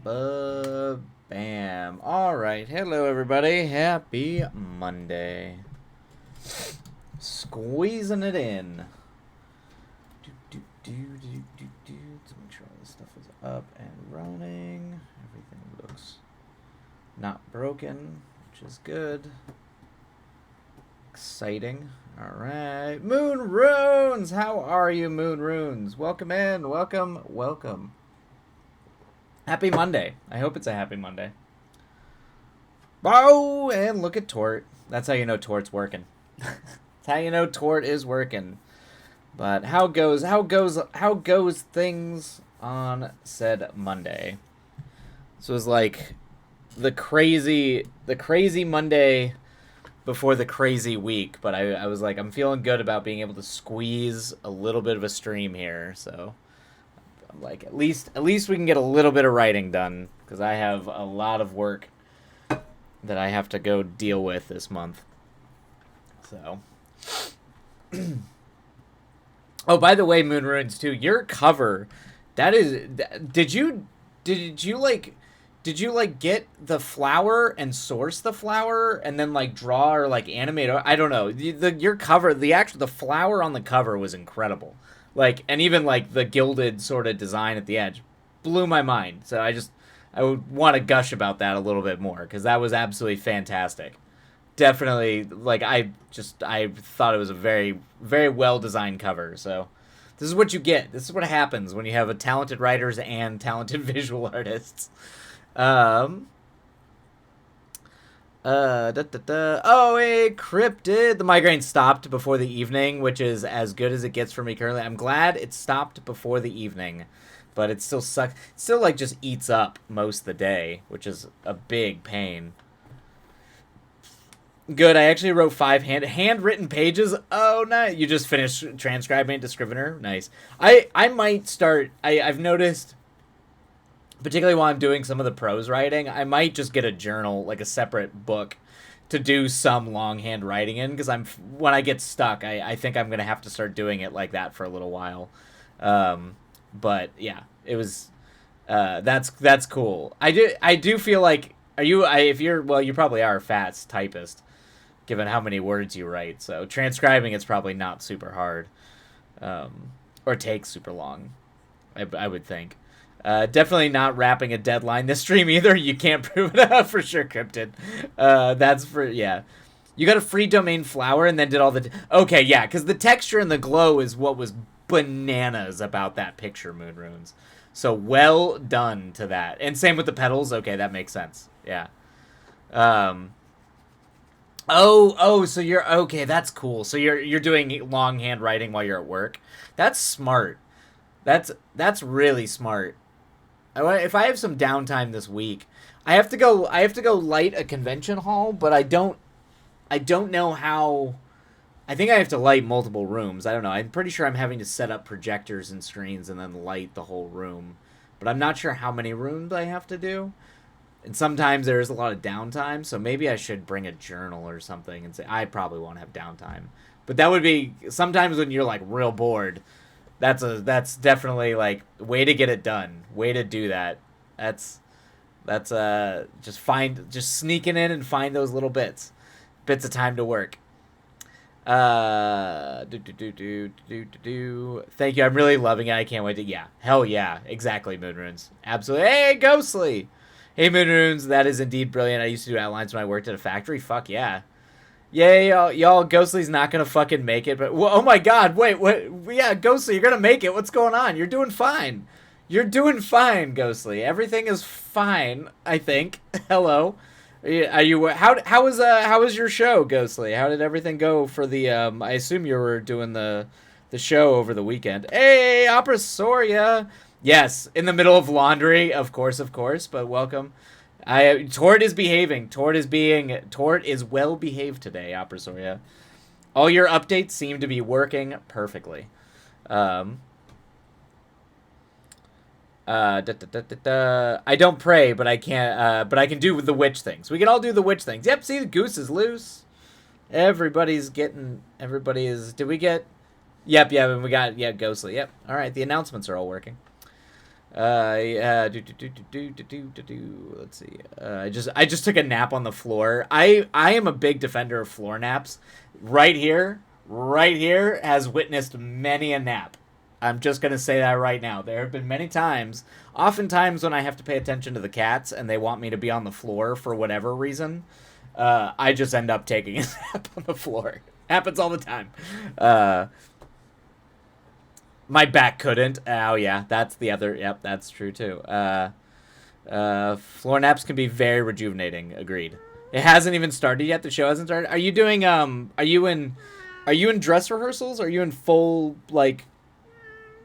Bam. All right. Hello, everybody. Happy Monday. Squeezing it in. To make sure all this stuff is up and running. Everything looks not broken, which is good. Exciting. All right. Moon Runes. How are you, Moon Runes? Welcome in. Welcome. Happy Monday. I hope it's a happy Monday. Oh, and look at Tort. That's how you know Tort's working. That's how you know Tort is working. But how goes things on said Monday? This was like the crazy Monday before the crazy week, but I was like, I'm feeling good about being able to squeeze a little bit of a stream here, so I'm like, at least we can get a little bit of writing done, because I have a lot of work that I have to go deal with this month. So, oh, by the way, Moon Ruins too, your cover, that is, did you get the flower and source the flower and then like draw or like animate? I don't know. Your cover, the flower on the cover was incredible. Like, and even like the gilded sort of design at the edge blew my mind. So I would want to gush about that a little bit more, because that was absolutely fantastic. Definitely, like, I thought it was a very, very well designed cover. So this is what you get. This is what happens when you have a talented writers and talented visual artists. Oh, a cryptid. The migraine stopped before the evening, which is as good as it gets for me currently. I'm glad it stopped before the evening, but it still sucks. It still like just eats up most of the day, which is a big pain. Good. I actually wrote 5 handwritten pages. Oh, nice. You just finished transcribing it to Scrivener. Nice. I might start. I've noticed, particularly while I'm doing some of the prose writing, I might just get a journal, like a separate book, to do some longhand writing in, because when I get stuck, I think I'm gonna have to start doing it like that for a little while. But yeah, it was that's cool. I do feel like, if you're, well, you probably are a fast typist, given how many words you write. So transcribing it's probably not super hard, or takes super long. I would think. Definitely not wrapping a deadline this stream either. You can't prove it for sure, Cryptid. That's for, yeah. You got a free domain flower and then did all the... Okay, yeah, because the texture and the glow is what was bananas about that picture, Moon Runes. So well done to that. And same with the petals. Okay, that makes sense. Yeah. So you're... Okay, that's cool. So you're doing longhand writing while you're at work. That's smart. That's really smart. If I have some downtime this week, I have to go light a convention hall, but I don't know how. I think I have to light multiple rooms. I don't know. I'm pretty sure I'm having to set up projectors and screens and then light the whole room, but I'm not sure how many rooms I have to do. And sometimes there's a lot of downtime, so maybe I should bring a journal or something and say I probably won't have downtime. But that would be sometimes when you're like real bored. That's definitely like way to get it done. Way to do that. That's just sneaking in and find those little bits of time to work. Thank you. I'm really loving it. I can't wait to. Yeah, hell yeah, exactly. Moon Runes, absolutely. Hey, Ghostly. Hey, Moon Runes. That is indeed brilliant. I used to do outlines when I worked at a factory. Fuck yeah. Yay, y'all, Ghostly's not gonna fucking make it, but, oh my god, wait, what, yeah, Ghostly, you're gonna make it, what's going on? You're doing fine. You're doing fine, Ghostly. Everything is fine, I think. Hello. Are you, how was your show, Ghostly? How did everything go for the, I assume you were doing the show over the weekend. Hey, Opera Soria. Yes, in the middle of laundry, of course, but welcome. Tort is behaving. Tort is well behaved today, Opera Soria. All your updates seem to be working perfectly. I don't pray, but I can't. But I can do the witch things. We can all do the witch things. Yep. See, the goose is loose. Everybody is. Did we get? Yep. And we got. Yeah, Ghostly. Yep. All right. The announcements are all working. Yeah, let's see. I just took a nap on the floor. I am a big defender of floor naps. Right here has witnessed many a nap. I'm just gonna say that right now. There have been many times, oftentimes when I have to pay attention to the cats and they want me to be on the floor for whatever reason, I just end up taking a nap on the floor. Happens all the time. My back couldn't. Oh yeah, that's the other. Yep, that's true too. Floor naps can be very rejuvenating. Agreed. It hasn't even started yet. The show hasn't started. Are you doing? Are you in dress rehearsals? Are you in full like?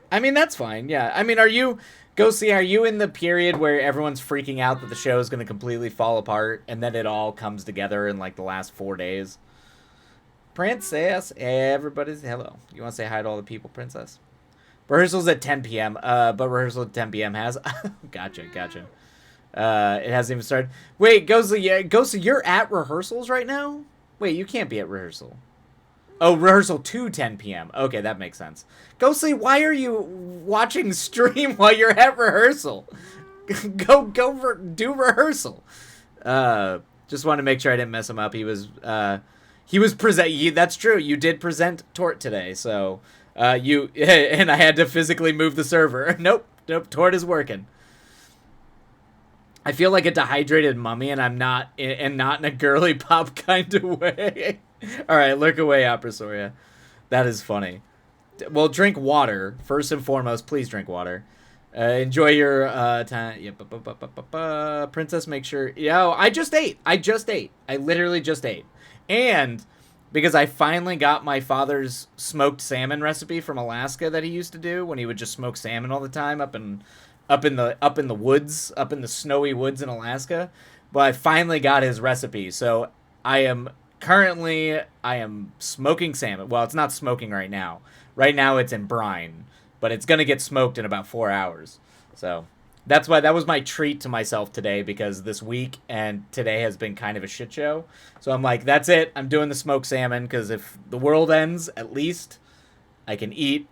I mean, that's fine. Yeah. I mean, are you in the period where everyone's freaking out that the show is going to completely fall apart and then it all comes together in like the last 4 days? Princess, everybody's hello. You want to say hi to all the people, Princess? Rehearsals at 10 p.m. But rehearsal at 10 p.m. has. Gotcha. It hasn't even started. Wait, Ghostly, you're at rehearsals right now? Wait, you can't be at rehearsal. Oh, rehearsal to 10 p.m. Okay, that makes sense. Ghostly, why are you watching stream while you're at rehearsal? Do rehearsal. Just want to make sure I didn't mess him up. He was present. That's true. You did present Tort today, so and I had to physically move the server. Nope. Tort is working. I feel like a dehydrated mummy, and I'm not, and not in a girly pop kind of way. All right, look away, Aprasoria. That is funny. Well, drink water first and foremost. Please drink water. Enjoy your time. Yeah, Princess, make sure. Yo, I just ate. I literally just ate, and because I finally got my father's smoked salmon recipe from Alaska that he used to do when he would just smoke salmon all the time up in the woods, up in the snowy woods in Alaska. But I finally got his recipe, so I am smoking salmon. Well, it's not smoking right now. Right now it's in brine, but it's gonna get smoked in about 4 hours. So that was my treat to myself today, because this week and today has been kind of a shit show. So I'm like, that's it. I'm doing the smoked salmon, because if the world ends, at least I can eat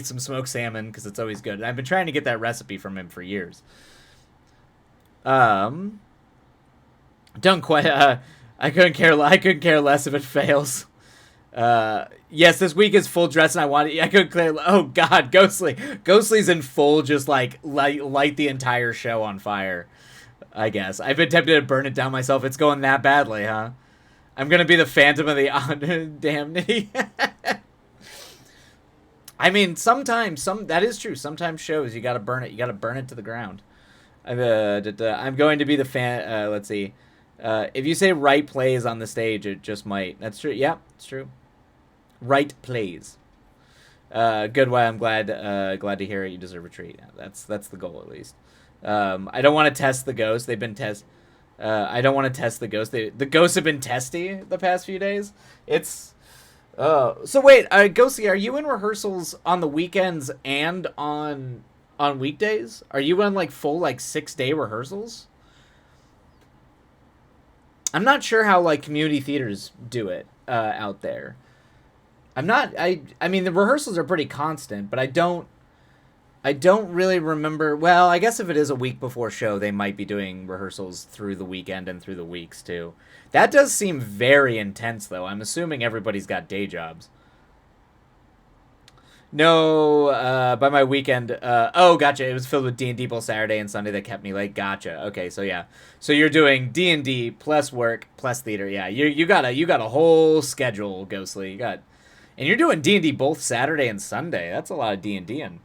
some smoked salmon, because it's always good. And I've been trying to get that recipe from him for years. Don't quite. I couldn't care less if it fails. Yes, this week is full dress, and I couldn't clear. Oh God, Ghostly's in full, just like light the entire show on fire. I guess I've been tempted to burn it down myself. It's going that badly, huh? I'm gonna be the Phantom of the Damnity. I mean, sometimes that is true. Sometimes shows you gotta burn it. You gotta burn it to the ground. I'm going to be the fan. Let's see. If you say right plays on the stage, it just might. That's true. Yeah, it's true. Right plays. Good way. I'm glad to hear it. You deserve a treat. Yeah, that's the goal, at least. I don't want to test the ghosts. They've been I don't want to test the ghosts. The ghosts have been testy the past few days. It's. So wait, Ghosty, are you in rehearsals on the weekends and on weekdays? Are you in like full 6-day rehearsals? I'm not sure how community theaters do it out there. I mean, the rehearsals are pretty constant, but I don't really remember. Well, I guess if it is a week before show, they might be doing rehearsals through the weekend and through the weeks too. That does seem very intense, though. I'm assuming everybody's got day jobs. No, by my weekend. Oh, gotcha. It was filled with D&D both Saturday and Sunday that kept me late. Gotcha. Okay, so yeah. So you're doing D&D plus work plus theater. Yeah, you got a whole schedule, Ghostly. And you're doing D&D both Saturday and Sunday. That's a lot of D&D-ing.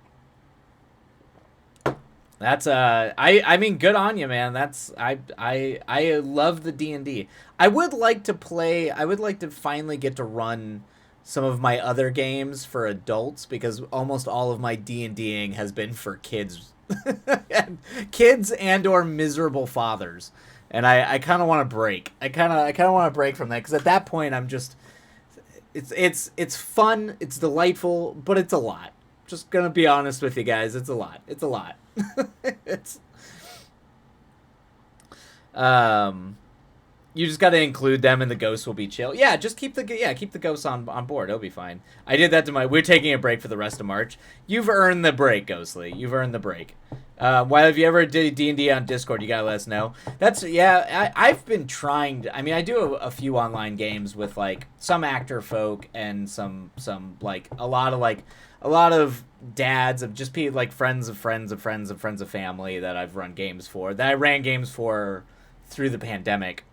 That's I mean, good on you, man. That's I love the D&D. I would like to finally get to run some of my other games for adults, because almost all of my D&Ding has been for kids. Kids and or miserable fathers. And I kind of want to break. I kind of want to break from that, cuz at that point I'm just it's fun, it's delightful, but it's a lot. Just going to be honest with you guys, it's a lot. It's a lot. It's you just got to include them, and the ghosts will be chill. Yeah, just keep the ghosts on board. It'll be fine. I did that we're taking a break for the rest of March. You've earned the break, Ghostly. You've earned the break. Why have you ever did D&D on Discord? You gotta let us know. That's yeah. I've been trying. I mean, I do a few online games with like some actor folk and some like a lot of dads of just people like friends of friends of friends of friends of family that I've run games for. That I ran games for through the pandemic,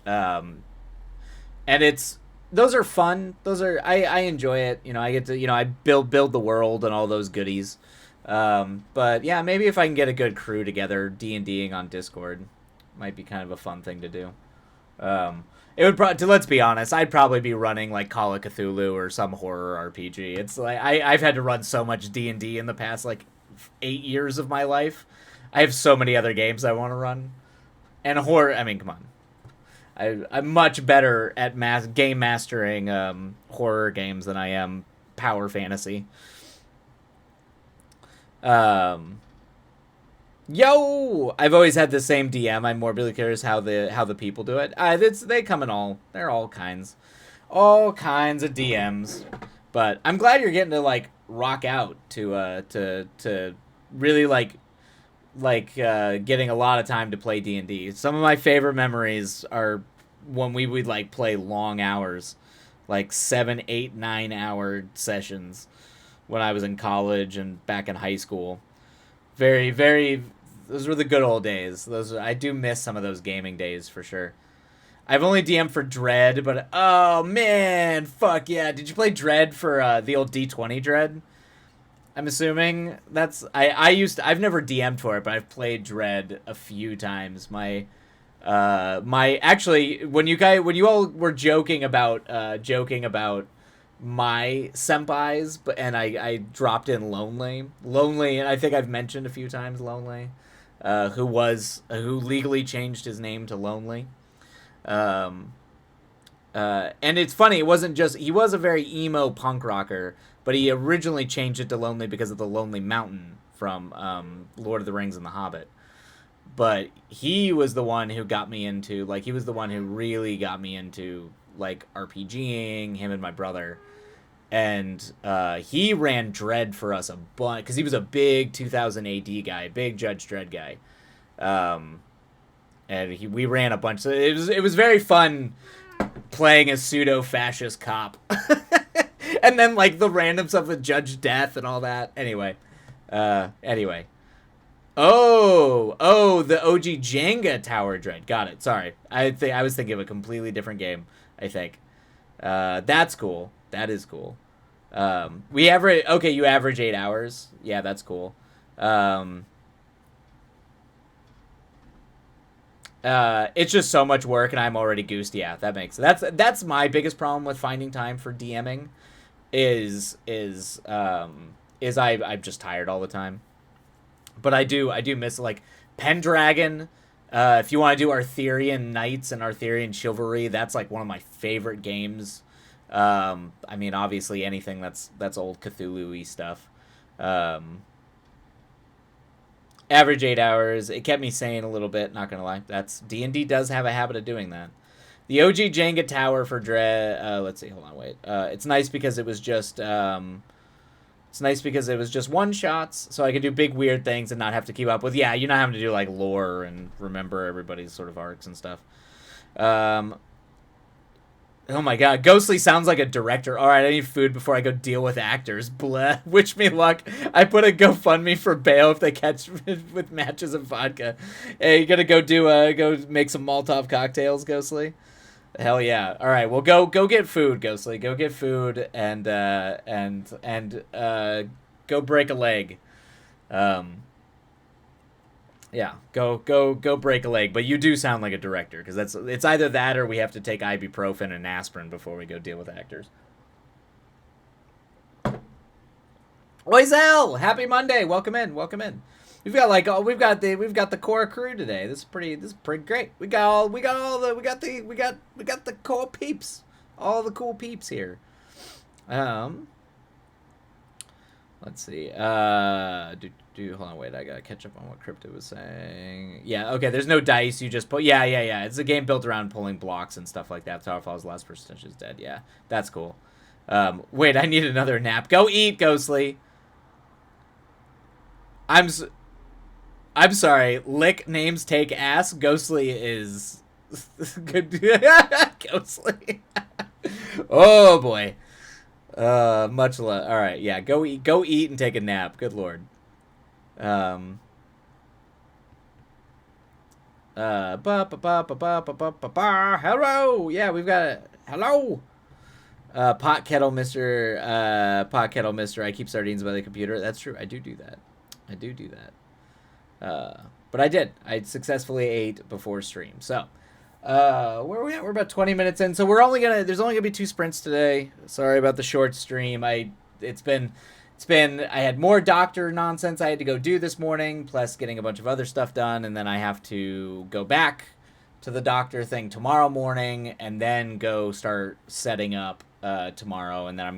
um, and it's those are fun. Those are I enjoy it. You know, I get to I build the world and all those goodies. But yeah, maybe if I can get a good crew together, D&Ding on Discord might be kind of a fun thing to do. It would let's be honest, I'd probably be running like Call of Cthulhu or some horror RPG. It's like I've had to run so much D&D in the past like 8 years of my life. I have so many other games I want to run, and horror. I mean, come on. I'm much better at game mastering horror games than I am power fantasy. Um, Yo, I've always had the same DM. I'm morbidly curious how the people do it. They come in they're all kinds of DMs. But I'm glad you're getting to like rock out to really getting a lot of time to play D&D. Some of my favorite memories are when we would like play long hours, like 7, 8, 9 hour sessions when I was in college and back in high school. Very, very. Those were the good old days. I do miss some of those gaming days for sure. I've only DM'd for Dread, but oh man, fuck yeah! Did you play Dread for the old D20 Dread? I'm assuming I've never DM'd for it, but I've played Dread a few times. My actually when you all were joking about my senpais, I dropped in Lonely, and I think I've mentioned a few times Lonely, who legally changed his name to Lonely, um, and it's funny. It wasn't just he was a very emo punk rocker, but he originally changed it to Lonely because of the Lonely Mountain from Lord of the Rings and The Hobbit. But he was the one who got me into he was the one who really got me into like RPGing. Him and my brother, and he ran Dread for us a bunch because he was a big 2000 AD guy, big Judge Dredd guy, and we ran a bunch. So it was very fun playing a pseudo fascist cop, and then like the random stuff with Judge Death and all that. Anyway. The OG Jenga Tower Dread. Got it. Sorry, I was thinking of a completely different game. I think. That's cool. That is cool. We average. Okay, you average 8 hours. Yeah, that's cool. It's just so much work, and I'm already goosed. Yeah, that makes that's my biggest problem with finding time for DMing, is I'm just tired all the time. But I do miss like Pendragon. If you want to do Arthurian Knights and Arthurian Chivalry, that's like one of my favorite games. I mean, obviously anything that's old Cthulhu-y stuff. Average 8 hours. It kept me sane a little bit. Not gonna lie. That's D&D does have a habit of doing that. The OG Jenga Tower for Dread. Let's see. Hold on. Wait. It's nice because it was just. It's nice because it was just one shots, so I could do big weird things and not have to keep up with. Yeah, you're not having to do like lore and remember everybody's sort of arcs and stuff. Oh my god, Ghostly sounds like a director. All right, I need food before I go deal with actors. Bleh. Wish me luck. I put a GoFundMe for bail if they catch me with matches of vodka. Hey, you gonna go make some Molotov cocktails, Ghostly? Hell yeah! All right, well go get food, Ghostly. Go get food and go break a leg. Yeah, go break a leg. But you do sound like a director because it's either that or we have to take ibuprofen and aspirin before we go deal with actors. Oizel, happy Monday. Welcome in. We've got the core crew today. This is pretty great. We got the core peeps. All the cool peeps here. Let's see. Hold on, wait. I gotta catch up on what Crypto was saying. Yeah, okay. There's no dice. You just put. Yeah. It's a game built around pulling blocks and stuff like that. Tower Falls, last person touches dead. Yeah, that's cool. Wait, I need another nap. Go eat, Ghostly. I'm sorry. Lick names take ass. Ghostly is good. Ghostly. Oh boy. Much love. All right, yeah. Go eat. Go eat and take a nap. Good lord. Um. Hello. Yeah, we've got it. Hello. Pot kettle, Mister. Pot kettle, Mister. I keep sardines by the computer. That's true. I do that. I do that. But I did. I successfully ate before stream. So, where are we at? We're about 20 minutes in. So there's only gonna be 2 sprints today. Sorry about the short stream. It's been, I had more doctor nonsense I had to go do this morning, plus getting a bunch of other stuff done, and then I have to go back to the doctor thing tomorrow morning, and then go start setting up tomorrow, and then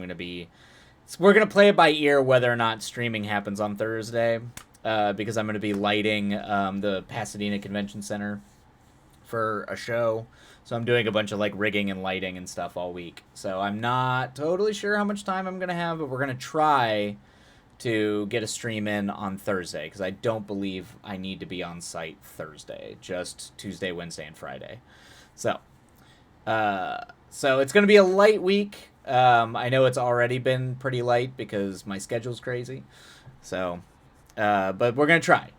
we're gonna play it by ear whether or not streaming happens on Thursday. Because I'm going to be lighting the Pasadena Convention Center for a show. So I'm doing a bunch of like rigging and lighting and stuff all week. So I'm not totally sure how much time I'm going to have, but we're going to try to get a stream in on Thursday, because I don't believe I need to be on site Thursday, just Tuesday, Wednesday, and Friday. So it's going to be a light week. I know it's already been pretty light because my schedule's crazy. So... but we're going to try.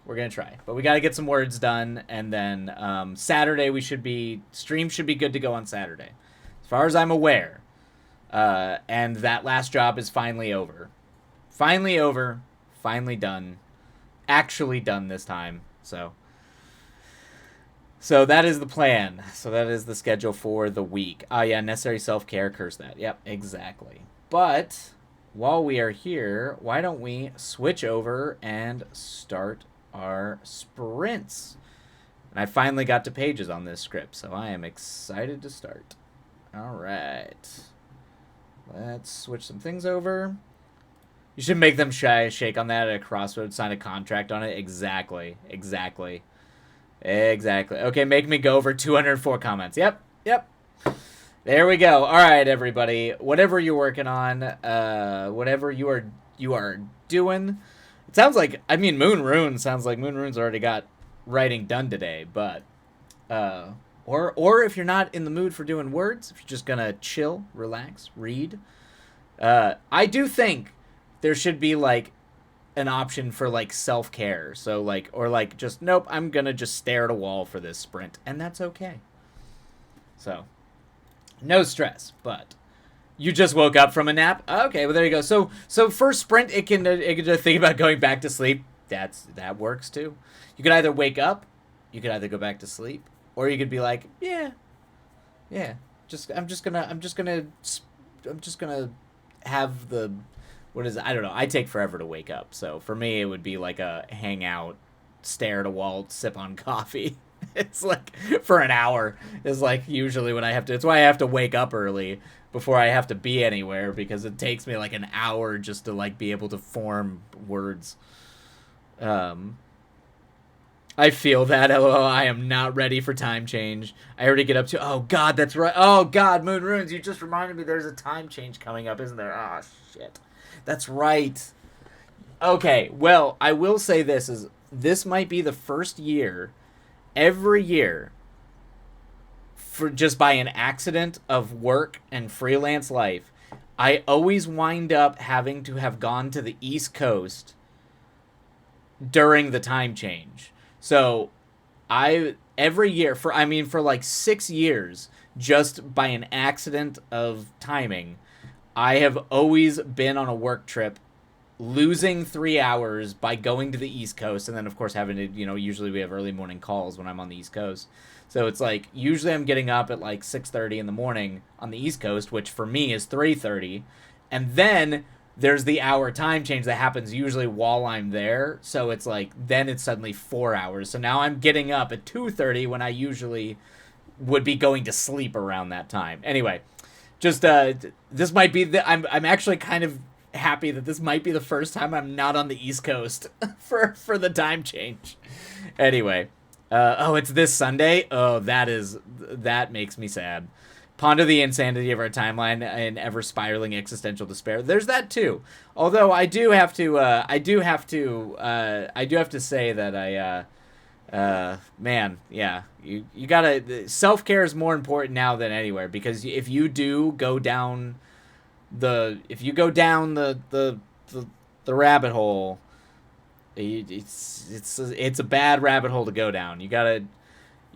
But we got to get some words done. And then Saturday stream should be good to go on Saturday. As far as I'm aware. And that last job is finally over. Finally done. Actually done this time. So that is the plan. So that is the schedule for the week. Oh yeah, necessary self-care, curse that. Yep, exactly. But... while we are here, why don't we switch over and start our sprints? And I finally got to pages on this script, so I am excited to start. All right. Let's switch some things over. You should make them shake on that at a crossroads, sign a contract on it. Exactly. Okay, make me go over 204 comments. Yep. There we go. All right, everybody. Whatever you're working on, whatever you are doing. It sounds like, Moon Rune sounds like Moon Rune's already got writing done today, but or if you're not in the mood for doing words, if you're just gonna chill, relax, read. I do think there should be like an option for like self-care. So like, or like just nope, I'm gonna just stare at a wall for this sprint, and that's okay. So. No stress, but you just woke up from a nap. Okay, well there you go. So first sprint, it can just think about going back to sleep. That works too. You could either wake up, you could either go back to sleep, or you could be like, yeah. I'm just gonna have the, what is it? I don't know. I take forever to wake up, so for me it would be like a hangout, stare at a wall, sip on coffee. It's like for an hour is like usually when I have to. It's why I have to wake up early before I have to be anywhere, because it takes me like an hour just to like be able to form words. I feel that. LOL, I am not ready for time change. I already get up to. Oh God, that's right. Oh God, Moon Runes, you just reminded me. There's a time change coming up, isn't there? Oh shit, that's right. Okay, well I will say this might be the first year. Every year, for just by an accident of work and freelance life, I always wind up having to have gone to the East Coast during the time change. So every year for like 6 years, just by an accident of timing, I have always been on a work trip, losing 3 hours by going to the East Coast, and then of course having to, usually we have early morning calls when I'm on the East Coast. So it's like usually I'm getting up at like 6:30 in the morning on the East Coast, which for me is 3:30, and then there's the hour time change that happens usually while I'm there. So it's like then it's suddenly 4 hours. So now I'm getting up at 2:30 when I usually would be going to sleep around that time. Anyway, just this might be I'm actually kind of happy that this might be the first time I'm not on the East Coast for the time change. Anyway, it's this Sunday. Oh, that makes me sad. Ponder the insanity of our timeline and ever spiraling existential despair. There's that too. Although I do have to say that man, yeah, you gotta, self-care is more important now than anywhere, because if you do go down the rabbit hole, it's a bad rabbit hole to go down. You gotta,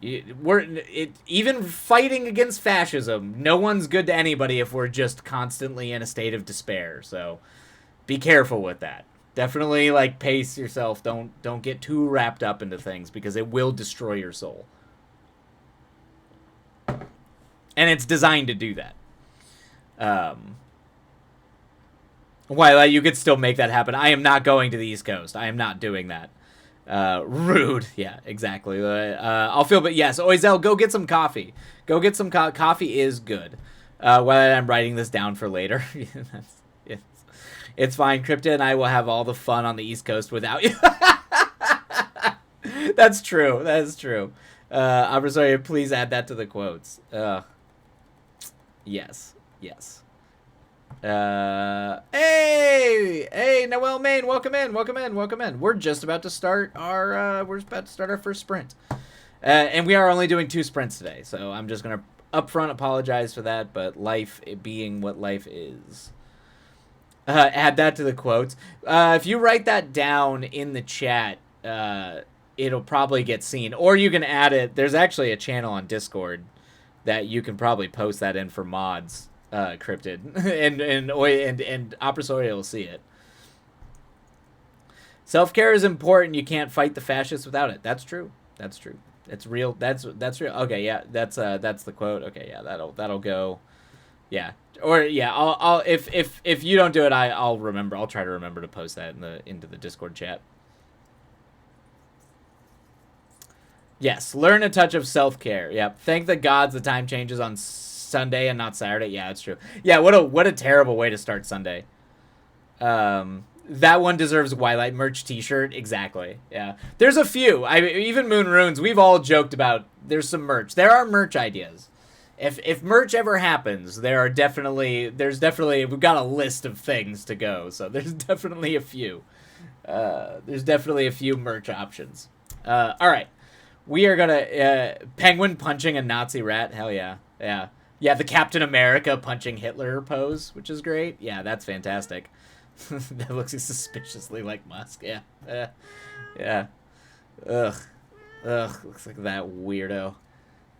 even fighting against fascism, no one's good to anybody if we're just constantly in a state of despair. So be careful with that. Definitely, like, pace yourself. Don't get too wrapped up into things, because it will destroy your soul. And it's designed to do that. While you could still make that happen. I am not going to the East Coast. I am not doing that. Rude. Yeah, exactly. I'll feel, but yes, Oizel, go get some coffee. Go get some coffee is good. While I'm writing this down for later. It's fine. Cryptid and I will have all the fun on the East Coast without you. That's true. That is true. Abrasoria, please add that to the quotes. Yes. Yes. Hey, Noel Main, welcome in. We're just about to start our first sprint. And we are only doing 2 sprints today, so I'm just going to upfront apologize for that, but life being what life is. Add that to the quotes. If you write that down in the chat, it'll probably get seen. Or you can add it. There's actually a channel on Discord that you can probably post that in for mods, Cryptid. and Oprasoria will see it. Self-care is important. You can't fight the fascists without it. That's true. It's real. That's real. Okay, yeah, that's the quote. Okay, yeah, that'll go. Yeah. Or yeah, I'll if you don't do it, I'll remember. I'll try to remember to post that into the Discord chat. Yes, learn a touch of self-care. Yep. Thank the gods the time changes on Sunday and not Saturday. Yeah, that's true. Yeah, what a terrible way to start Sunday. That one deserves Wildlight merch t-shirt. Exactly. Yeah. There's a few. Even Moon Runes, we've all joked about there's some merch. There are merch ideas. If merch ever happens, there's definitely we've got a list of things to go. So there's definitely a few. There's definitely a few merch options. All right. We are gonna penguin punching a Nazi rat. Hell yeah. Yeah. Yeah, the Captain America punching Hitler pose, which is great. Yeah, that's fantastic. That looks suspiciously like Musk. Yeah. Yeah. Ugh. Looks like that weirdo.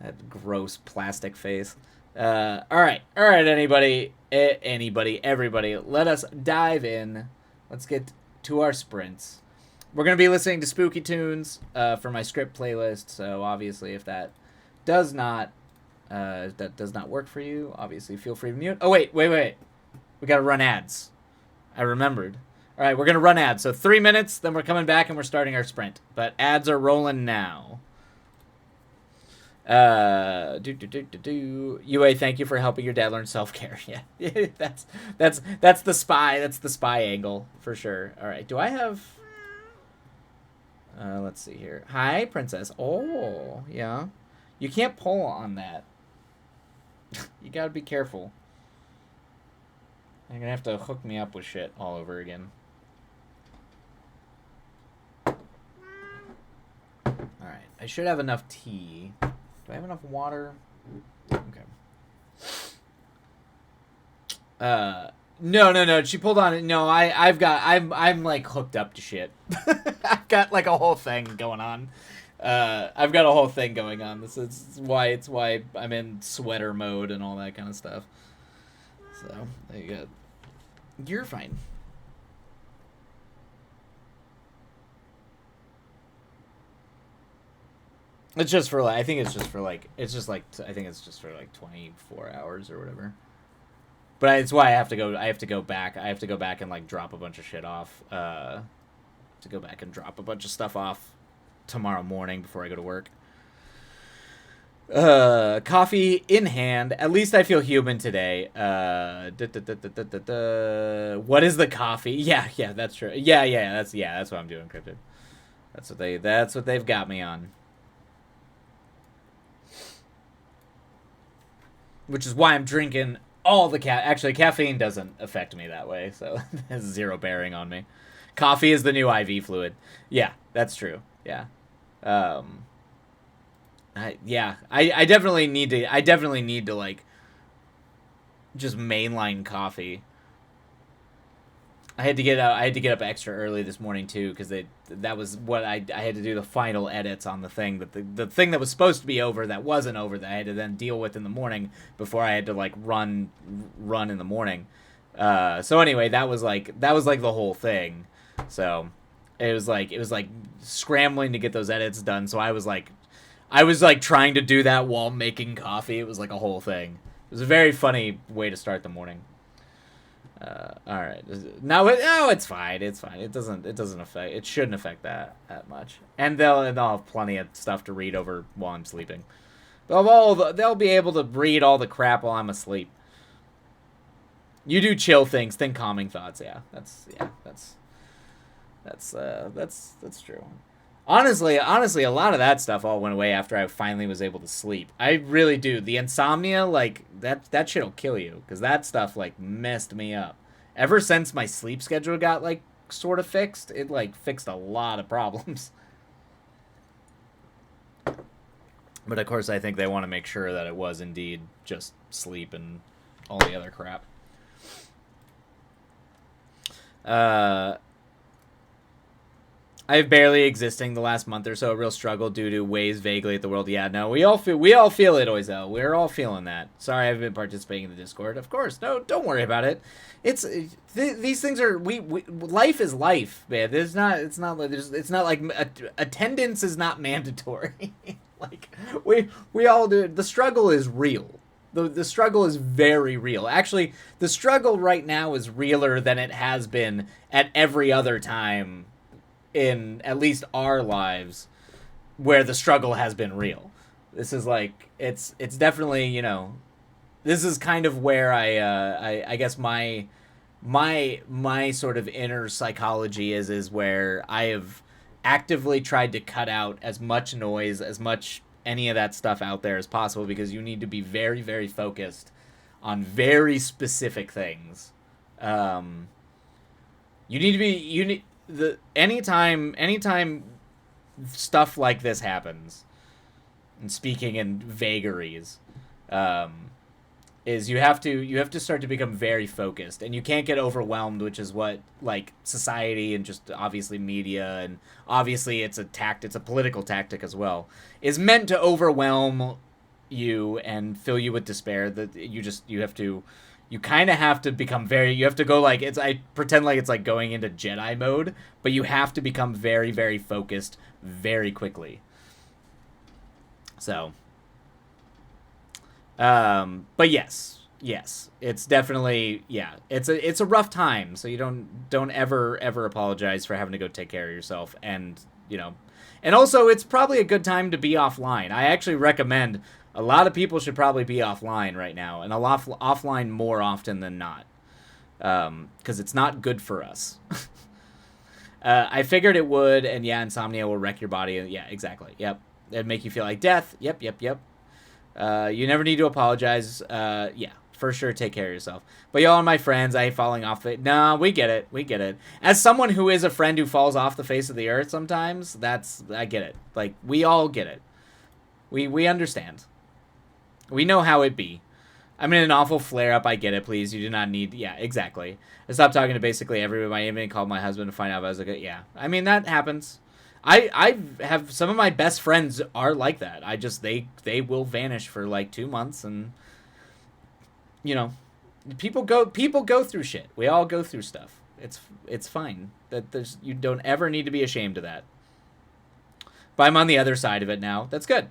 That gross plastic face. All right, everybody. Let us dive in. Let's get to our sprints. We're going to be listening to spooky tunes for my script playlist, so obviously if that does not work for you, obviously feel free to mute. Oh, wait. We got to run ads. I remembered. All right, we're going to run ads. So 3 minutes, then we're coming back and we're starting our sprint. But ads are rolling now. UA, thank you for helping your dad learn self-care. Yeah, that's the spy. That's the spy angle for sure. All right, do I have? Let's see here. Hi, princess. Oh, yeah. You can't pull on that. You gotta be careful. You're gonna have to hook me up with shit all over again. All right, I should have enough tea. Do I have enough water? Okay. No. She pulled on it. No, I'm like hooked up to shit. I've got like a whole thing going on. This is why I'm in sweater mode and all that kind of stuff. So there you go. You're fine. It's just for like, I think it's just for like 24 hours or whatever. But it's why I have to go back and like drop a bunch of shit off. To go back and drop a bunch of stuff off tomorrow morning before I go to work. Coffee in hand. At least I feel human today. What is the coffee? Yeah, that's true. Yeah, that's what I'm doing, Cryptid. That's what they've got me on. which is why I'm drinking all the Actually, caffeine doesn't affect me that way, so it has zero bearing on me. Coffee is the new IV fluid. Yeah, that's true. Yeah. Um, I definitely need to. I definitely need to like just mainline coffee. I had to get out. I had to get up extra early this morning too because that was what I had to do the final edits on the thing that the thing that was supposed to be over that wasn't over that I had to then deal with in the morning before I had to like run in the morning. So anyway, that was like the whole thing. So it was like scrambling to get those edits done. So I was like trying to do that while making coffee. It was like a whole thing. It was a very funny way to start the morning. All right. No, it's fine. It's fine. It doesn't affect. It shouldn't affect that much. And they'll have plenty of stuff to read over while I'm sleeping. They'll be able to read all the crap while I'm asleep. You do chill things, think calming thoughts. Yeah, that's true. Honestly, a lot of that stuff all went away after I finally was able to sleep. I really do. The insomnia, like, that shit'll kill you, because that stuff, like, messed me up. Ever since my sleep schedule got, like, sort of fixed, it, like, fixed a lot of problems. But, of course, I think they want to make sure that it was indeed just sleep and all the other crap. I've barely existing the last month or so, a real struggle due to ways vaguely at the world. Yeah, no, we all feel it, Oizel. We're all feeling that. Sorry, I've been participating in the Discord. Of course, no, don't worry about it. It's these things are we life is life, man. It's not like attendance is not mandatory. Like we all do. The struggle is real. The struggle is very real. Actually, the struggle right now is realer than it has been at every other time in at least our lives where the struggle has been real. This is like it's definitely, you know, this is kind of where I guess my sort of inner psychology is where I have actively tried to cut out as much noise, as much any of that stuff out there as possible, because you need to be very, very focused on very specific things. Anytime stuff like this happens, and speaking in vagaries, is you have to start to become very focused, and you can't get overwhelmed, which is what, like, society and just obviously media, and obviously it's a political tactic as well, is meant to overwhelm you and fill you with despair. That you kind of have to become you have to go, like, I pretend like it's like going into Jedi mode, but you have to become very, very focused very quickly. So, but yes, it's definitely, yeah, it's a rough time. So you don't ever apologize for having to go take care of yourself. And, you know, and also it's probably a good time to be offline. I actually recommend a lot of people should probably be offline right now, and offline more often than not, because it's not good for us. I figured it would, and yeah, insomnia will wreck your body. Yeah, exactly. Yep, it'd make you feel like death. Yep. You never need to apologize. Yeah, for sure, take care of yourself. But y'all are my friends. I hate falling off it. Nah, we get it. As someone who is a friend who falls off the face of the earth sometimes, I get it. Like, we all get it. We understand. We know how it be. I'm in an awful flare-up. I get it. Please, you do not need... Yeah, exactly. I stopped talking to basically everyone. I even called my husband to find out if I was okay. Yeah. I mean, that happens. I have... Some of my best friends are like that. They will vanish for, like, 2 months, and... You know, people go through shit. We all go through stuff. It's fine. You don't ever need to be ashamed of that. But I'm on the other side of it now. That's good.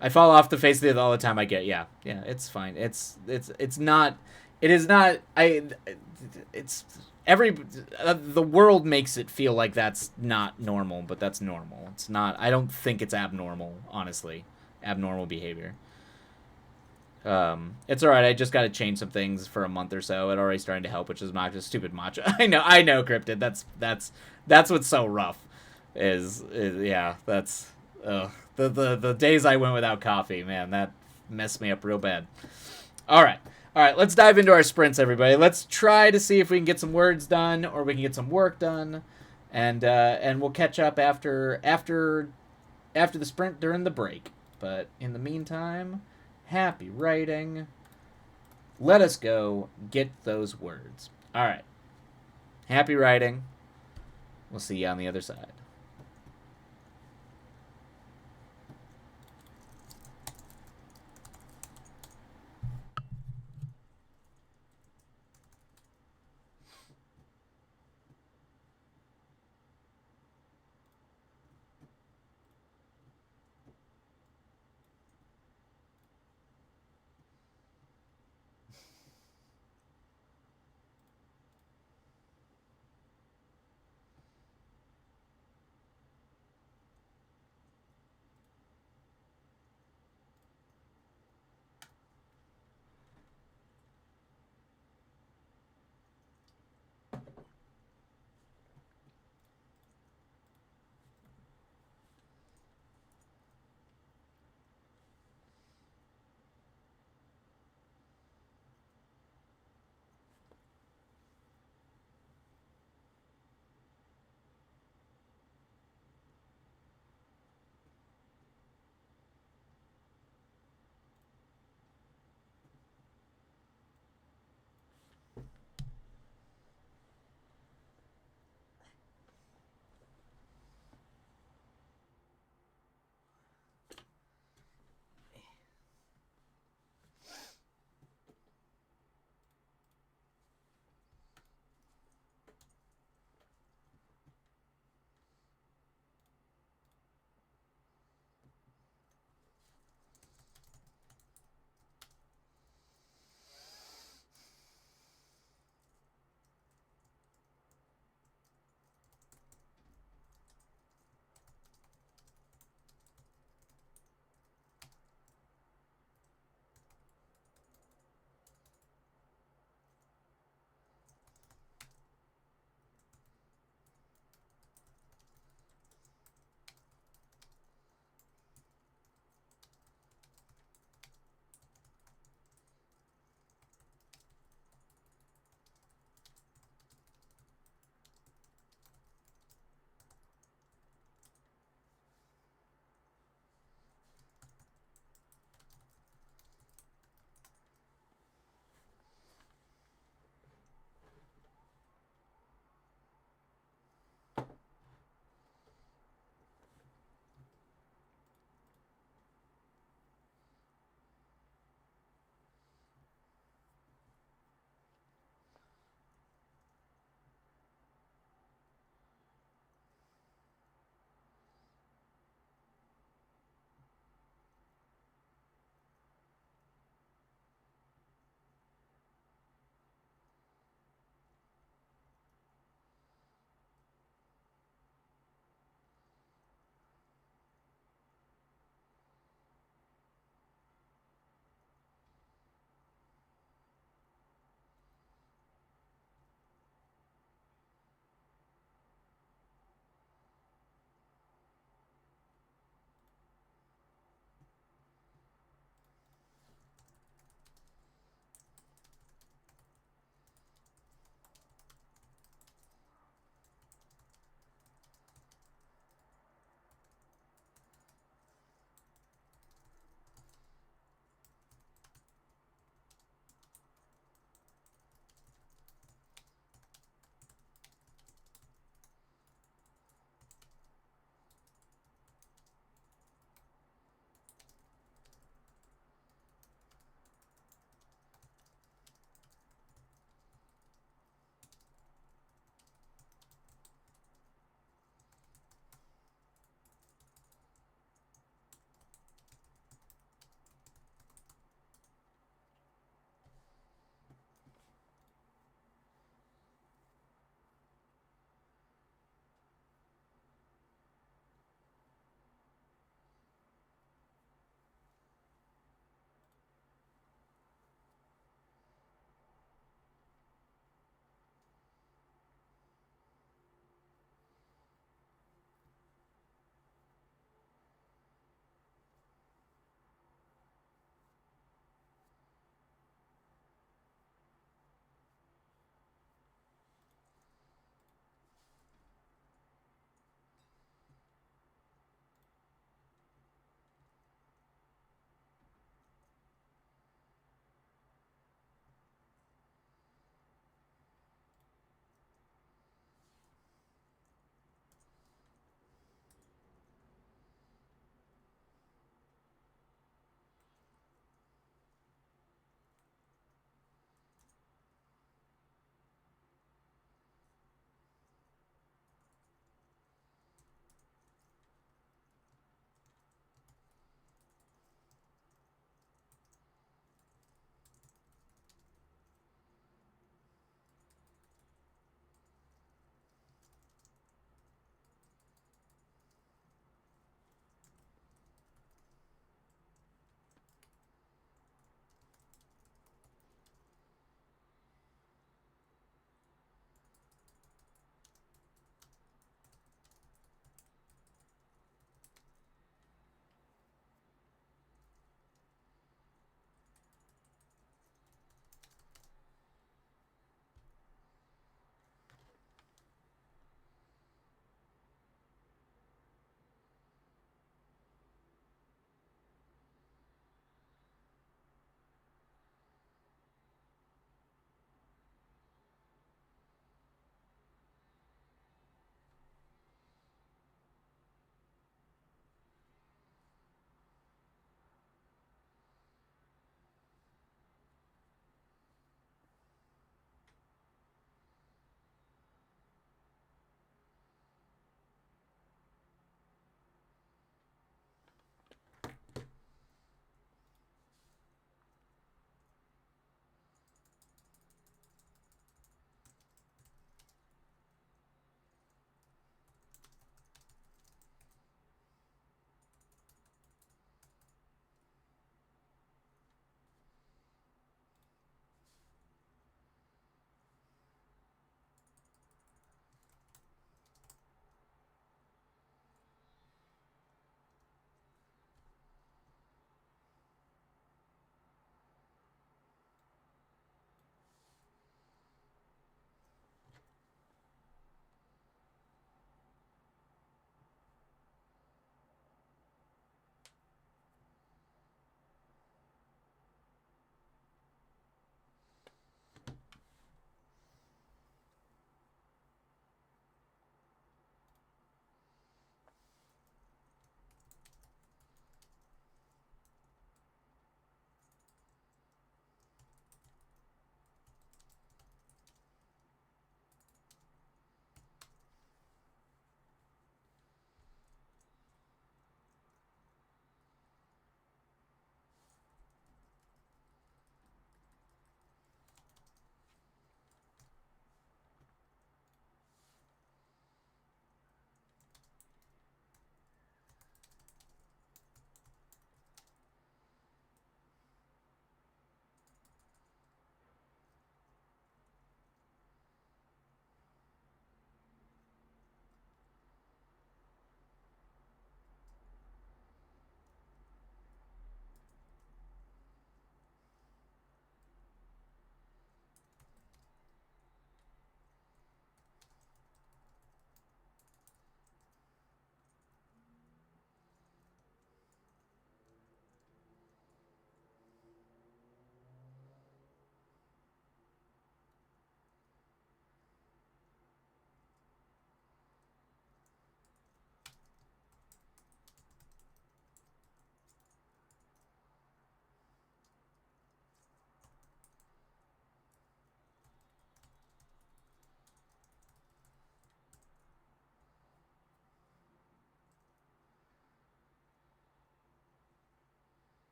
I fall off the face of the earth all the time. I get, yeah, it's fine. It's not, it is not, it's the world makes it feel like that's not normal, but that's normal. It's not, I don't think it's abnormal, honestly, abnormal behavior. It's alright. I just got to change some things for a month or so. It already starting to help, which is not just stupid matcha. I know, Cryptid. That's what's so rough is yeah, that's, the days I went without coffee, man, messed me up real bad. All right. All right, let's dive into our sprints, everybody. Let's try to see if we can get some words done or we can get some work done, and we'll catch up after the sprint during the break. But in the meantime, happy writing. Let us go get those words. All right. Happy writing. We'll see you on the other side.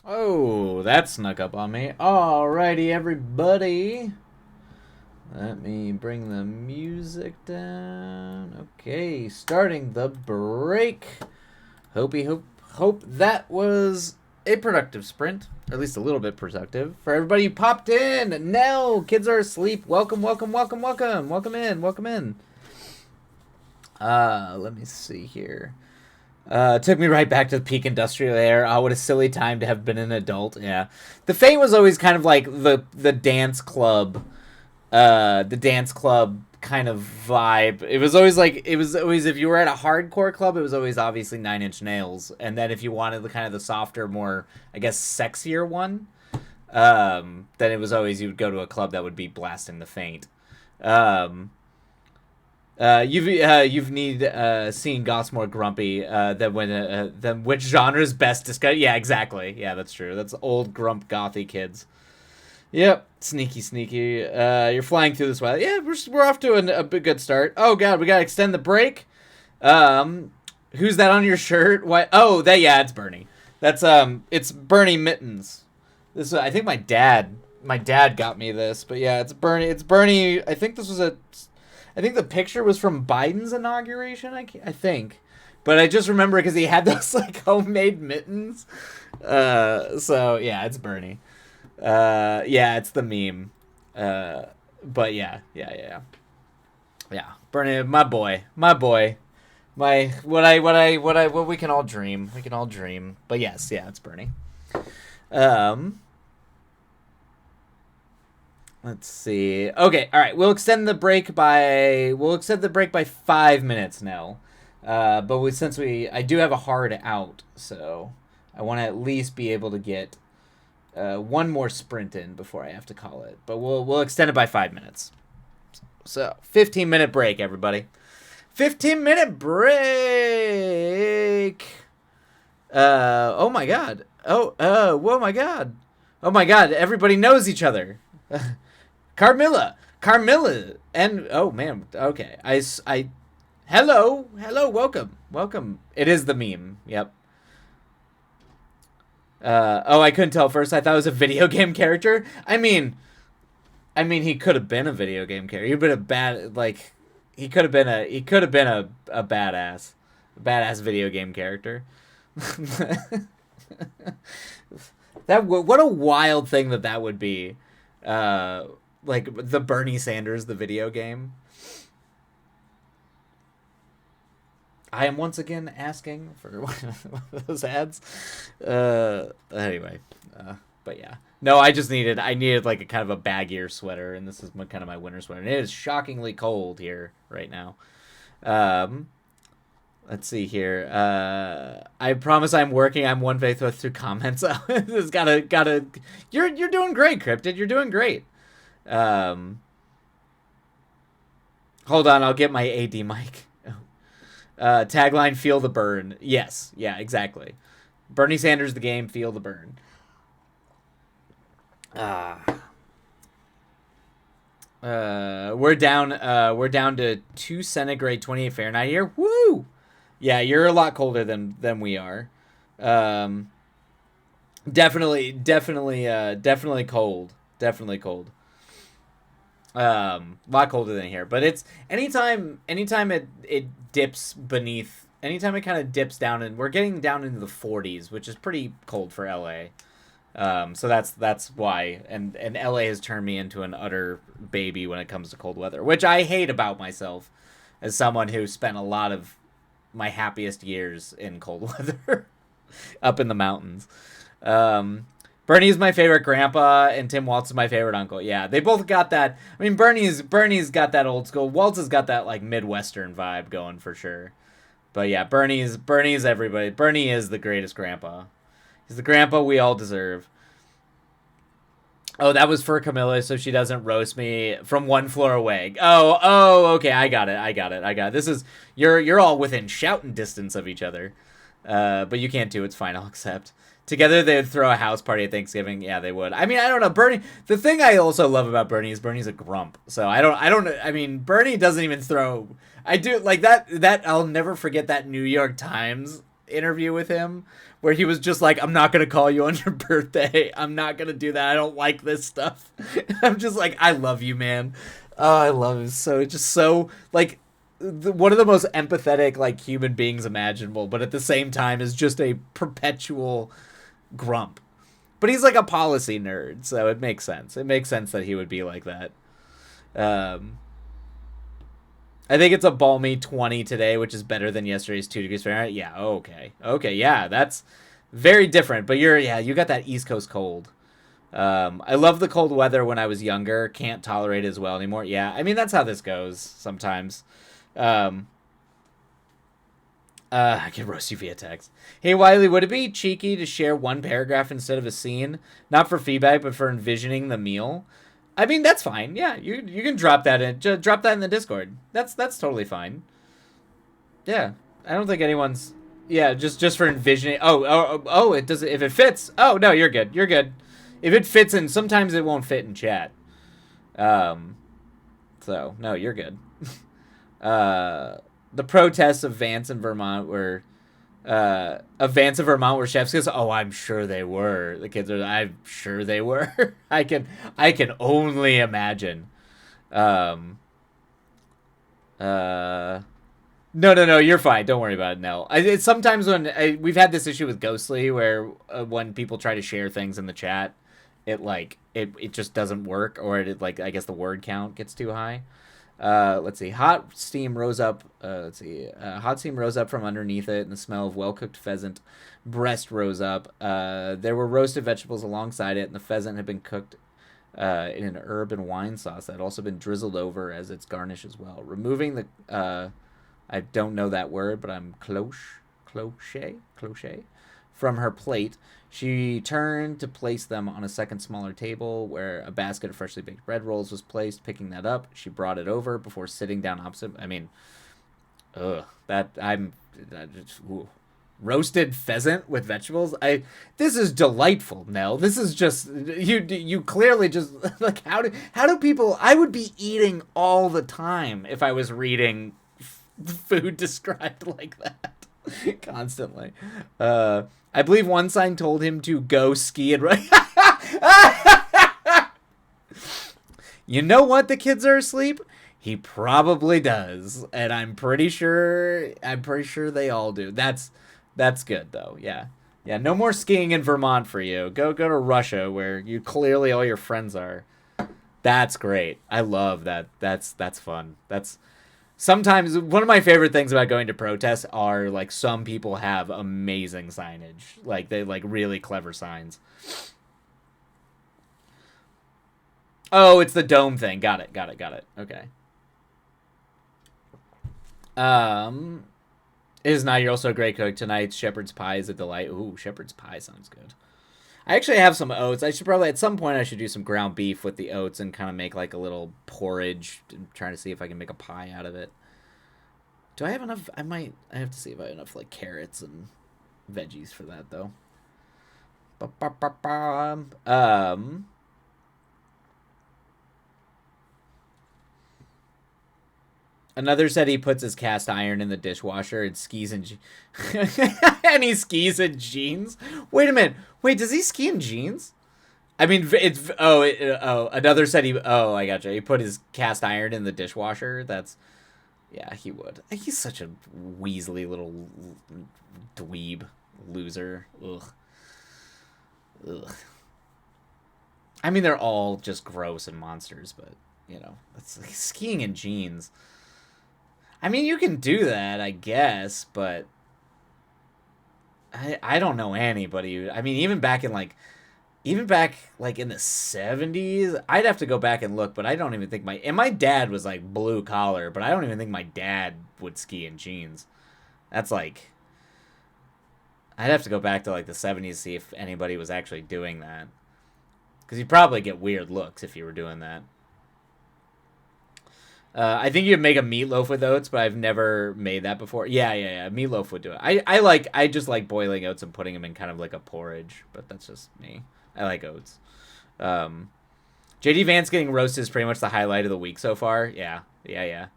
Oh, that snuck up on me. Alrighty, everybody. Let me bring the music down. Okay, starting the break. Hope that was a productive sprint, or at least a little bit productive. For everybody who popped in, Nell, kids are asleep. Welcome in. Let me see here. Took me right back to the peak industrial era. Oh, what a silly time to have been an adult. Yeah, the Fate was always kind of like the dance club, kind of vibe. It was always if you were at a hardcore club, it was always obviously Nine Inch Nails, and then if you wanted the kind of the softer, more I guess sexier one, then it was always you would go to a club that would be blasting the Faint. You've seen Goths more grumpy than which genre is best discussed. Yeah, exactly. Yeah, that's true. That's old grump gothy kids. Yep, sneaky. You're flying through this weather. Yeah, we're off to a good start. Oh god, we gotta extend the break. Who's that on your shirt? What? Oh, it's Bernie. That's it's Bernie Mittens. This I think my dad got me this, but yeah, it's Bernie. It's Bernie. I think the picture was from Biden's inauguration. I think, but I just remember because he had those like homemade mittens. So yeah, it's Bernie. It's the meme. But yeah. Bernie, my boy, what we can all dream. But yes, yeah, it's Bernie. Let's see. Okay, all right. We'll extend the break by 5 minutes now. But since I do have a hard out, so I want to at least be able to get one more sprint in before I have to call it. But we'll extend it by 5 minutes. So 15-minute break, everybody. 15-minute break. Oh my god. Whoa my god. Oh my god. Everybody knows each other. Carmilla, and oh man, okay. Hello, welcome. It is the meme. Yep. I couldn't tell first. I thought it was a video game character. I mean, he could have been a video game character. He could have been a badass video game character. What a wild thing that would be. Like the Bernie Sanders, the video game. I am once again asking for one of those ads. Anyway, But yeah. No, I needed like a kind of a baggier sweater, and this is kind of my winter sweater. And it is shockingly cold here right now. Um, let's see here. I promise I'm working. I'm one faith through comments. This gotta. You're doing great, Cryptid. You're doing great. Um, hold on, I'll get my AD mic. Tagline: Feel the burn. Yes, yeah, exactly. Bernie Sanders, the game. Feel the burn. We're down. We're down to 2 centigrade, 28 Fahrenheit here. Woo! Yeah, you're a lot colder than we are. Definitely cold. Definitely cold. A lot colder than here. But it's anytime it dips beneath. Anytime it kind of dips down, and we're getting down into the 40s, which is pretty cold for LA. So that's why, and LA has turned me into an utter baby when it comes to cold weather, which I hate about myself as someone who spent a lot of my happiest years in cold weather up in the mountains. Bernie is my favorite grandpa, and Tim Waltz is my favorite uncle. Yeah, they both got that. I mean, Bernie's got that old school. Waltz has got that like Midwestern vibe going for sure. But yeah, Bernie's everybody. Bernie is the greatest grandpa. He's the grandpa we all deserve. Oh, that was for Camilla, so she doesn't roast me from one floor away. Okay, I got it. This is you're all within shouting distance of each other, but you can't do. It's fine. I'll accept. Together they would throw a house party at Thanksgiving. Yeah, they would. I mean, I don't know. Bernie. The thing I also love about Bernie is Bernie's a grump. So I don't. I mean, Bernie doesn't even throw. I do like that. I'll never forget that New York Times interview with him where he was just like, I'm not gonna call you on your birthday. I'm not gonna do that. I don't like this stuff. I'm just like, I love you, man. Oh, I love him so like one of the most empathetic like human beings imaginable, but at the same time is just a perpetual grump. But he's like a policy nerd, so it makes sense. It makes sense that he would be like that. I think it's a balmy 20 today, which is better than yesterday's 2 degrees Fahrenheit. Yeah, okay, yeah, that's very different. But you got that East Coast cold. I love the cold weather when I was younger. Can't tolerate it as well anymore. Yeah, I mean that's how this goes sometimes. I can roast you via text. Hey Wiley, would it be cheeky to share one paragraph instead of a scene, not for feedback but for envisioning the meal? I mean, that's fine. Yeah, you can drop that in. Drop that in the Discord. That's totally fine. Yeah, I don't think anyone's. Yeah, just for envisioning. Oh! It does. If it fits. Oh no, you're good. You're good. If it fits in, sometimes it won't fit in chat. So no, you're good. The protests of Vance in Vermont were. Vermont were chefs because I'm sure they were. The kids are. I'm sure they were. I can only imagine. No, you're fine. Don't worry about it. No, it's sometimes when we've had this issue with Ghostly where when people try to share things in the chat, it just doesn't work, or I guess the word count gets too high. Let's see. Hot steam rose up. Hot steam rose up from underneath it, and the smell of well-cooked pheasant breast rose up. There were roasted vegetables alongside it, and the pheasant had been cooked in an herb and wine sauce that had also been drizzled over as its garnish as well. Removing the, I don't know that word, but I'm cloche from her plate. She turned to place them on a second smaller table where a basket of freshly baked bread rolls was placed. Picking that up, she brought it over before sitting down opposite. I mean, roasted pheasant with vegetables. This is delightful, Nell. This is just you clearly just like how do people? I would be eating all the time if I was reading food described like that. Constantly. I believe one sign told him to go ski and run. You know what? The kids are asleep. He probably does, and I'm pretty sure they all do. That's good though. Yeah. No more skiing in Vermont for you. Go to Russia where you clearly all your friends are. That's great. I love that. That's fun. That's. Sometimes one of my favorite things about going to protests are like some people have amazing signage, like they like really clever signs. Oh, it's the dome thing. Got it. Got it. Got it. Okay. Um, is not you're also a great cook. Tonight's shepherd's pie is a delight. Ooh, shepherd's pie sounds good. I actually have some oats. I should probably at some point I should do some ground beef with the oats and kind of make like a little porridge. I'm trying to see if I can make a pie out of it. Do I have enough? I have to see if I have enough like carrots and veggies for that though. Um, Another said he puts his cast iron in the dishwasher and skis in and he skis in jeans. Wait a minute. Wait, does he ski in jeans? I mean, it's Another said he. Oh, I gotcha. He put his cast iron in the dishwasher. That's yeah, he would. He's such a weaselly little dweeb loser. Ugh. Ugh. I mean, they're all just gross and monsters, but it's like skiing in jeans. I mean, you can do that, I guess, but I don't know anybody. I mean, even back like in the 70s, I'd have to go back and look, but I don't even think my dad was like blue collar, but I don't even think my dad would ski in jeans. That's like I'd have to go back to like the 70s to see if anybody was actually doing that. Cuz you'd probably get weird looks if you were doing that. I think you'd make a meatloaf with oats, but I've never made that before. Yeah. Meatloaf would do it. I just like boiling oats and putting them in kind of like a porridge, but that's just me. I like oats. JD Vance getting roasted is pretty much the highlight of the week so far. Yeah. I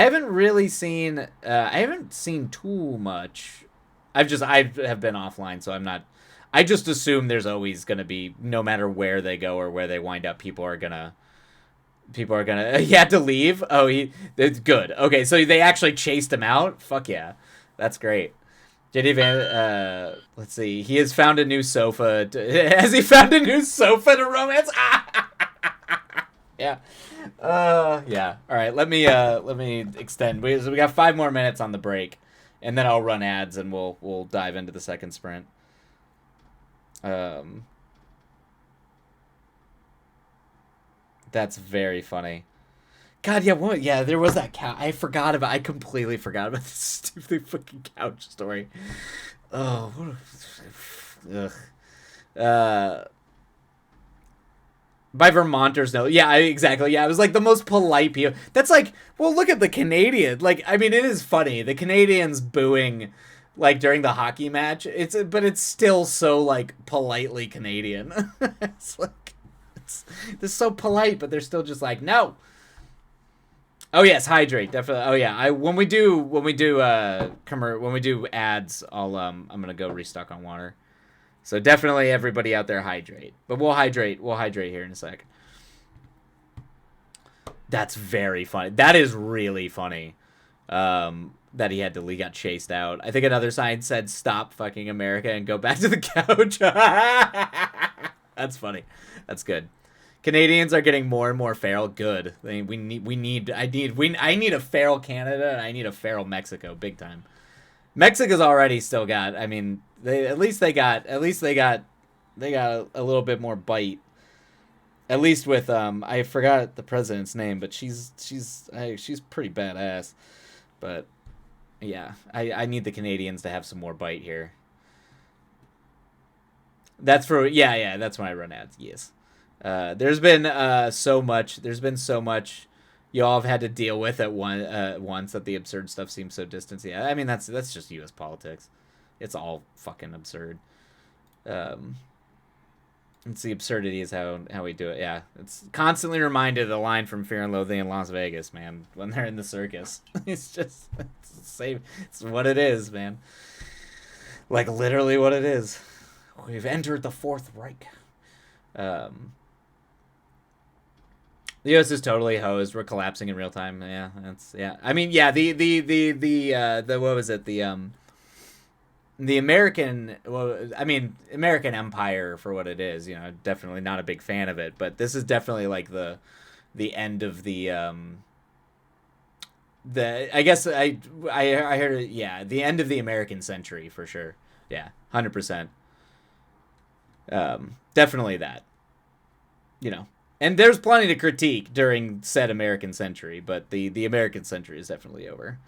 haven't really seen. I haven't seen too much. I have been offline, so I'm not. I just assume there's always gonna be, no matter where they go or where they wind up, he had to leave. Oh, it's good. Okay, so they actually chased him out. Fuck yeah, that's great. JD Van, let's see. He has found a new sofa. Has he found a new sofa to romance? Yeah. Yeah. All right. Let me extend. So we got 5 more minutes on the break, and then I'll run ads and we'll dive into the second sprint. That's very funny. God, yeah, there was that couch. I completely forgot about this stupid fucking couch story. Oh, ugh. Uh, by Vermonters, no. Yeah, exactly. Yeah, it was like the most polite people. That's like, well, look at the Canadian. Like, I mean, it is funny. The Canadians booing, like during the hockey match. But it's still so like politely Canadian. It's like they're so polite, but they're still just like no. Oh yes, hydrate definitely. Oh yeah, when we do ads, I'm gonna go restock on water. So definitely everybody out there hydrate. But we'll hydrate here in a sec. That's very funny. That is really funny. That he got chased out. I think another sign said "Stop fucking America" and go back to the couch. That's funny. That's good. Canadians are getting more and more feral. Good. I need a feral Canada and I need a feral Mexico big time. Mexico's already still got. I mean, they got a little bit more bite. At least with I forgot the president's name, but she's pretty badass. But yeah, I need the Canadians to have some more bite here. That's for that's when I run ads. Yes. There's been so much you all have had to deal with at once that the absurd stuff seems so distant. Yeah, I mean that's just U.S. politics. It's all fucking absurd. It's the absurdity is how we do it. Yeah, it's constantly reminded of the line from Fear and Loathing in Las Vegas, man, when they're in the circus. It's just it's what it is, man. Like literally what it is. We've entered the Fourth Reich. The U.S. is totally hosed. We're collapsing in real time. Yeah, I mean, yeah. The what was it? The American. Well, I mean, American empire for what it is. Definitely not a big fan of it. But this is definitely like the end of the. I guess I heard it. Yeah, the end of the American century for sure. Yeah, 100%. Definitely that. And there's plenty to critique during said American century, but the American century is definitely over.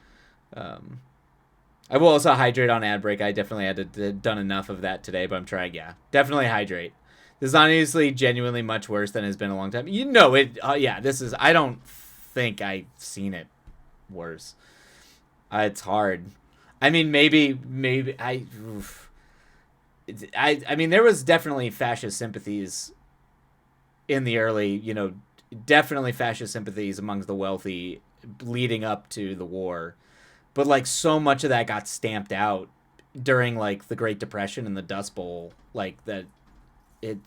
I will also hydrate on ad break. I definitely had to done enough of that today, but I'm trying. Yeah, definitely hydrate. This is honestly genuinely much worse than it's been a long time. You know it. Yeah, this is. I don't think I've seen it worse. It's hard. I mean, maybe I mean, there was definitely fascist sympathies in the early, definitely fascist sympathies amongst the wealthy leading up to the war. But like so much of that got stamped out during like the Great Depression and the Dust Bowl, like that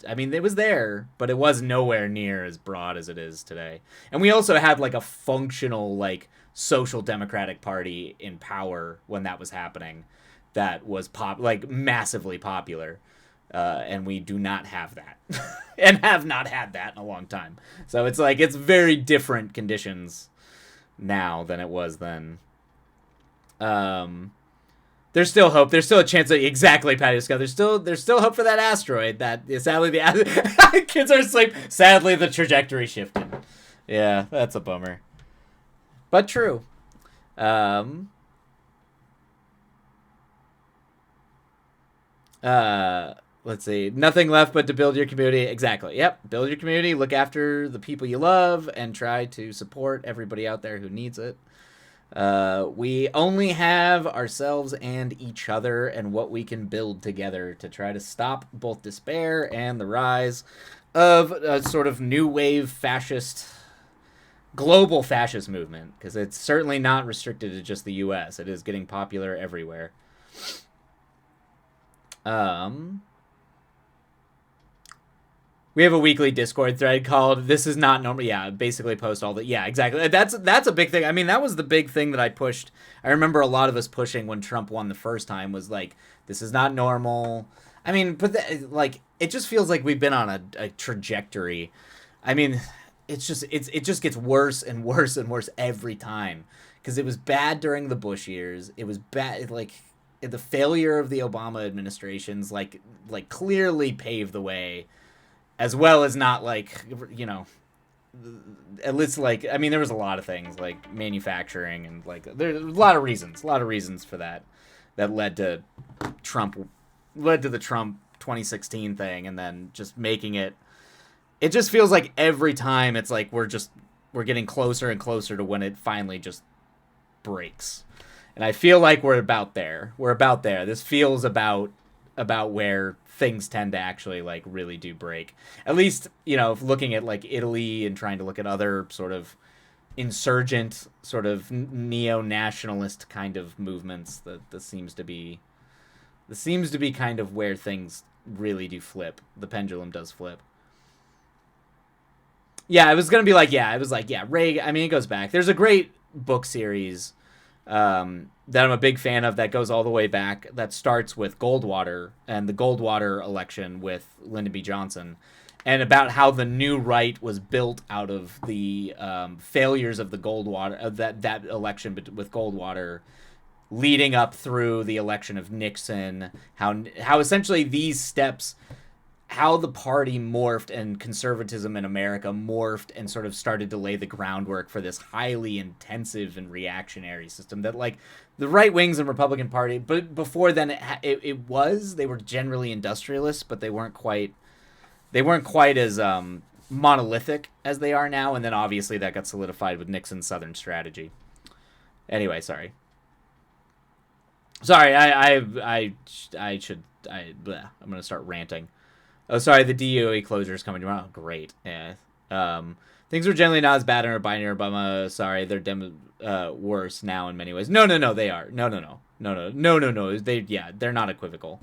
I mean, it was there, but it was nowhere near as broad as it is today. And we also had like a functional like social democratic party in power when that was happening that was like massively popular. And we do not have that and have not had that in a long time. So it's like it's very different conditions now than it was then. There's still hope. There's still a chance that exactly, Patty Scott. There's still hope for that asteroid. That is sadly the kids are asleep. Sadly, the trajectory shifted. Yeah, that's a bummer, but true. Let's see. Nothing left but to build your community. Exactly. Yep. Build your community. Look after the people you love, and try to support everybody out there who needs it. We only have ourselves and each other and what we can build together to try to stop both despair and the rise of a sort of new wave global fascist movement, because it's certainly not restricted to just the US. It is getting popular everywhere. We have a weekly Discord thread called "This is not normal." Yeah, basically post all the. Yeah, exactly. That's a big thing. I mean, that was the big thing that I pushed. I remember a lot of us pushing when Trump won the first time was like, "This is not normal." I mean, but like it just feels like we've been on a trajectory. I mean, it just gets worse and worse and worse every time, because it was bad during the Bush years. It was bad like the failure of the Obama administrations like clearly paved the way, as well as not like, at least like, I mean, there was a lot of things like manufacturing and like there's a lot of reasons for that led to the Trump 2016 thing, and then just making it just feels like every time it's like we're getting closer and closer to when it finally just breaks. And I feel like we're about there. This feels about where things tend to actually like really do break. At least, looking at like Italy and trying to look at other sort of insurgent, sort of neo-nationalist kind of movements, that seems to be kind of where things really do flip. The pendulum does flip. Yeah, it was going to be like, Reagan. I mean, it goes back. There's a great book series that I'm a big fan of that goes all the way back, that starts with Goldwater and the Goldwater election with Lyndon B. Johnson, and about how the new right was built out of the failures of the Goldwater, that election with Goldwater, leading up through the election of Nixon, how essentially these steps, how the party morphed and conservatism in America morphed and sort of started to lay the groundwork for this highly intensive and reactionary system that like the right wings and Republican Party, but before then they were generally industrialists, but they weren't quite as monolithic as they are now. And then obviously that got solidified with Nixon's Southern strategy. Anyway, sorry, I'm gonna start ranting. Oh, sorry, the DOE closure is coming tomorrow. Oh, great. Yeah. Things were generally not as bad under Biden or Obama. Sorry, they're worse now in many ways. No, they are. No. They're not equivocal.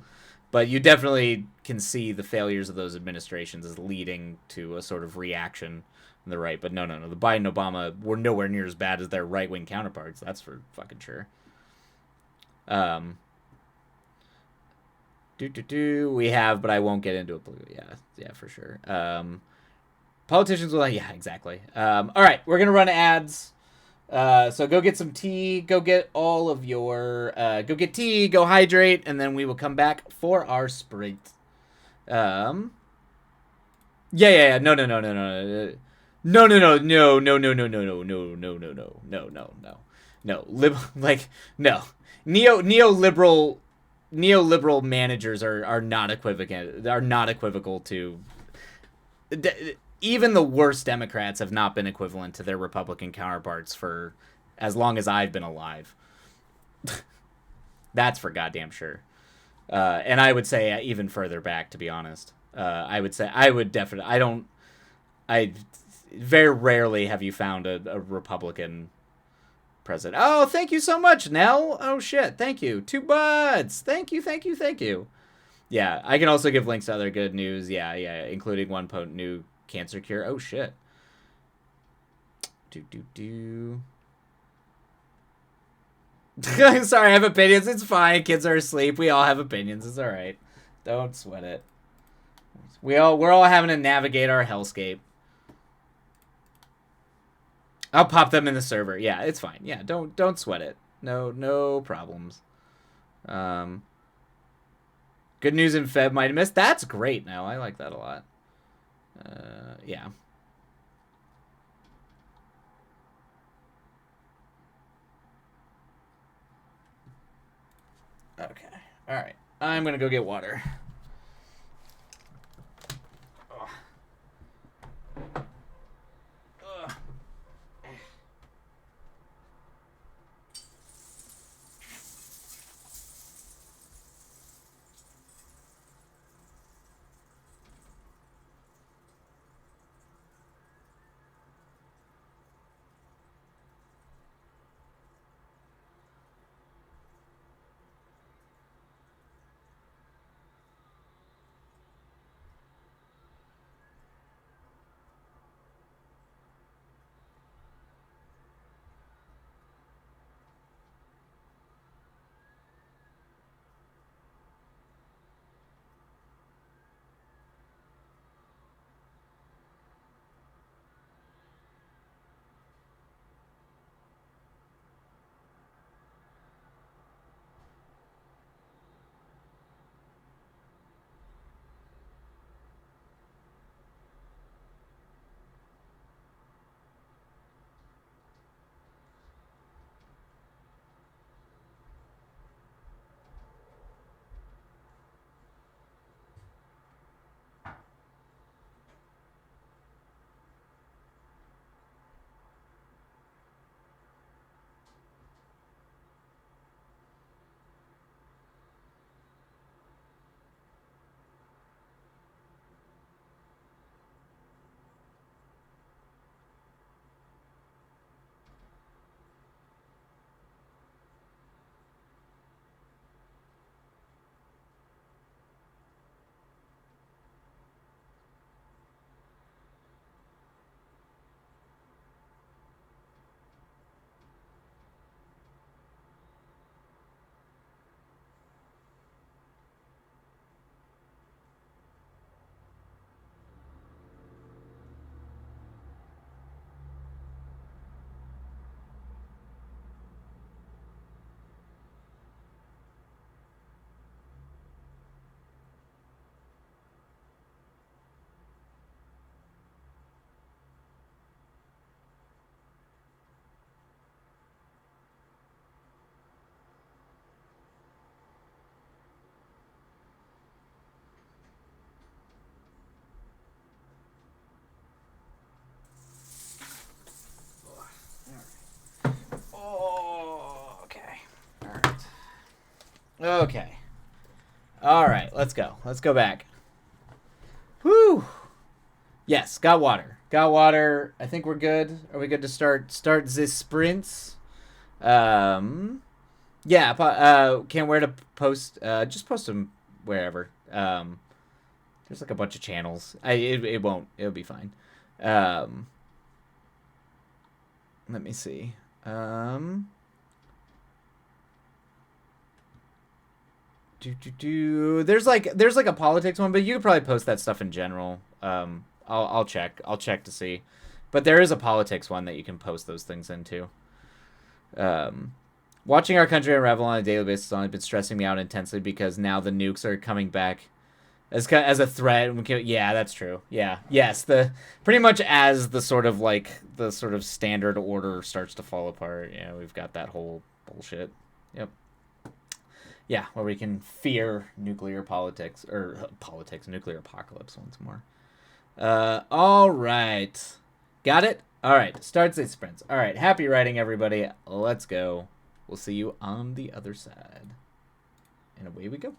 But you definitely can see the failures of those administrations as leading to a sort of reaction on the right. But no. The Biden Obama were nowhere near as bad as their right-wing counterparts. That's for fucking sure. We have, but I won't get into it. Yeah, for sure. Politicians will, yeah, exactly. All right, we're gonna run ads. So go get some tea. Go get all of your. Go get tea. Go hydrate, and then we will come back for our sprint. Yeah, Yeah. No. No. No. Like no. Neoliberal managers are not equivocal. Are not equivocal to. Even the worst Democrats have not been equivalent to their Republican counterparts for as long as I've been alive. That's for goddamn sure. And I would say even further back, to be honest. I would definitely. I very rarely have you found a Republican president. Oh, thank you so much, Nell. Oh shit, thank you. Two buds. Thank you. Yeah, I can also give links to other good news. Yeah, including one potent new cancer cure. Oh shit. Do. Sorry, I have opinions. It's fine. Kids are asleep. We all have opinions. It's all right. Don't sweat it. We're all having to navigate our hellscape. I'll pop them in the server. Yeah, it's fine. Yeah, don't sweat it. No problems. Good news in Feb might have missed. That's great now. I like that a lot. Yeah. Okay. All right. I'm going to go get water. Okay. All right, let's go. Let's go back. Whew. Yes, got water. Got water. I think we're good. Are we good to start this sprints? Yeah, can't where to post. Just post them wherever. There's like a bunch of channels. It won't. It'll be fine. Let me see. There's like a politics one, but you could probably post that stuff in general. I'll check. I'll check to see. But there is a politics one that you can post those things into. Watching our country unravel on a daily basis has only been stressing me out intensely because now the nukes are coming back as a threat. We can, yeah, that's true. Yeah, yes, the pretty much as the sort of like the sort of standard order starts to fall apart. Yeah, we've got that whole bullshit. Yep. Yeah, where we can fear nuclear politics or politics, nuclear apocalypse once more. All right, got it. All right, starts a sprints. All right, happy writing, everybody. Let's go. We'll see you on the other side. And away we go.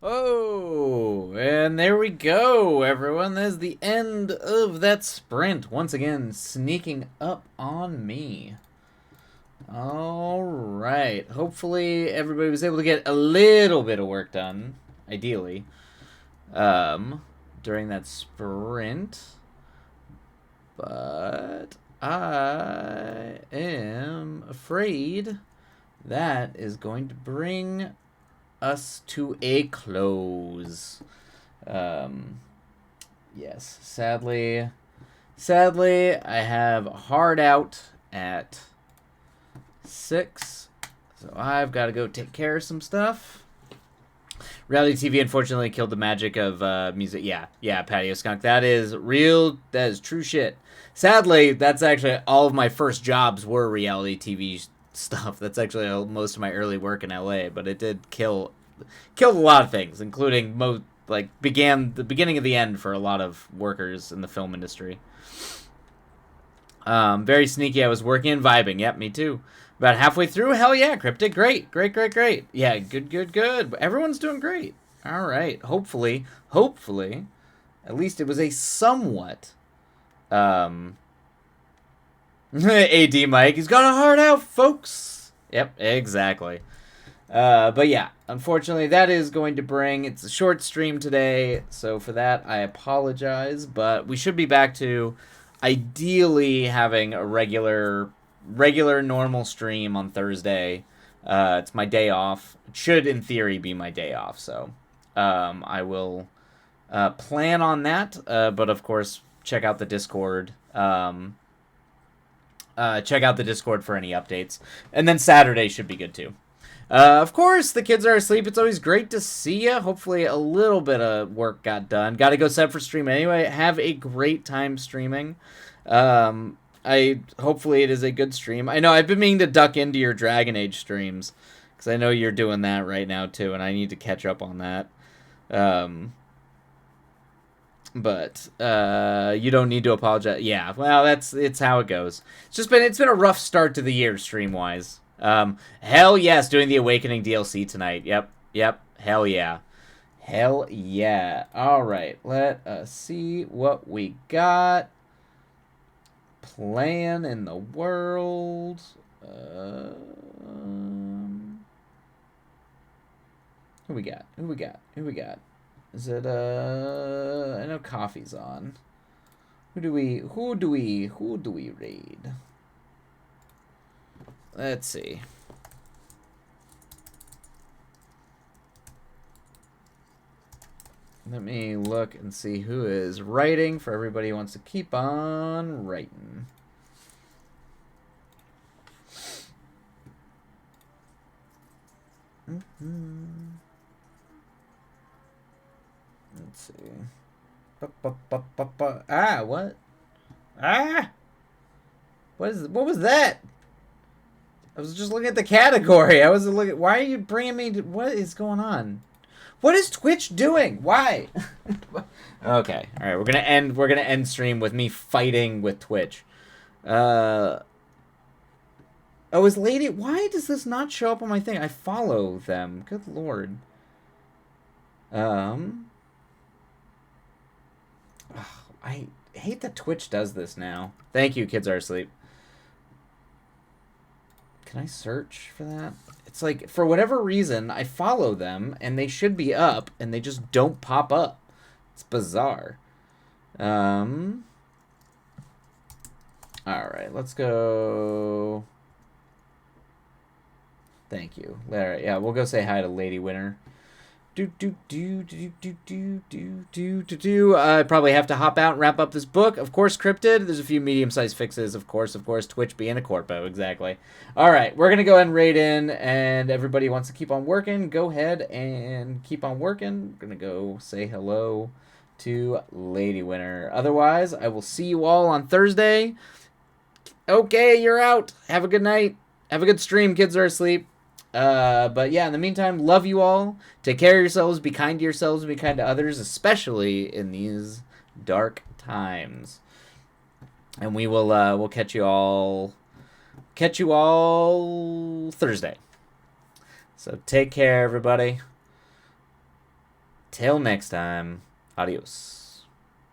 Oh, and there we go, everyone. There's the end of that sprint. Once again, sneaking up on me. All right. Hopefully, everybody was able to get a little bit of work done, ideally, during that sprint. But I am afraid that is going to bring us to a close. Yes, sadly, I have a hard out at 6, so I've got to go take care of some stuff. Reality TV unfortunately killed the magic of music. Yeah, Patio Skunk. That is real. That is true shit. Sadly, that's actually all of my first jobs were reality TV stuff. That's actually most of my early work in LA, but it did killed a lot of things, including began the beginning of the end for a lot of workers in the film industry. Very sneaky. I was working and vibing. Yep, me too. About halfway through, hell yeah, Cryptic, great. Yeah, good. Everyone's doing great. All right, hopefully, at least it was a somewhat, AD Mike, he's got a heart out, folks. Yep, exactly. But yeah, unfortunately, that is going to bring, it's a short stream today, so for that, I apologize, but we should be back to ideally having a regular normal stream on Thursday. It's my day off. It should, in theory, be my day off, so I will plan on that, but of course, check out the Discord. Check out the Discord for any updates. And then Saturday should be good, too. Of course, the kids are asleep. It's always great to see you. Hopefully a little bit of work got done. Got to go set up for stream anyway. Have a great time streaming. Hopefully it is a good stream. I know I've been meaning to duck into your Dragon Age streams, because I know you're doing that right now too, and I need to catch up on that. But you don't need to apologize. Yeah, well, it's how it goes. It's been a rough start to the year stream wise. Hell yes, doing the Awakening DLC tonight. Yep. Hell yeah. All right, let us see what we got. Plan in the world. Who we got? Is it I know Coffee's on. Who do we raid? Let's see. Let me look and see who is writing for everybody who wants to keep on writing. Let's see. What? What was that? I was just looking at the category. I was looking. Why are you bringing me to? What is going on? What is Twitch doing? Why? Okay. All right. We're gonna end stream with me fighting with Twitch. Oh, is Lady? Why does this not show up on my thing? I follow them. Good lord. I hate that Twitch does this now. Thank you, kids are asleep. Can I search for that? It's like, for whatever reason, I follow them, and they should be up, and they just don't pop up. It's bizarre. Alright, let's go. Thank you. Alright, yeah, we'll go say hi to Lady Winner. I probably have to hop out and wrap up this book. Of course, Cryptid. There's a few medium-sized fixes. Of course, Twitch being a corpo. Exactly. All right, we're going to go ahead and raid in, and everybody wants to keep on working. Go ahead and keep on working. We're going to go say hello to Lady Winner. Otherwise, I will see you all on Thursday. Okay, you're out. Have a good night. Have a good stream. Kids are asleep. But yeah, in the meantime, love you all. Take care of yourselves. Be kind to yourselves. Be kind to others, especially in these dark times. And we will, we'll catch you all Thursday. So take care, everybody. Till next time, adios.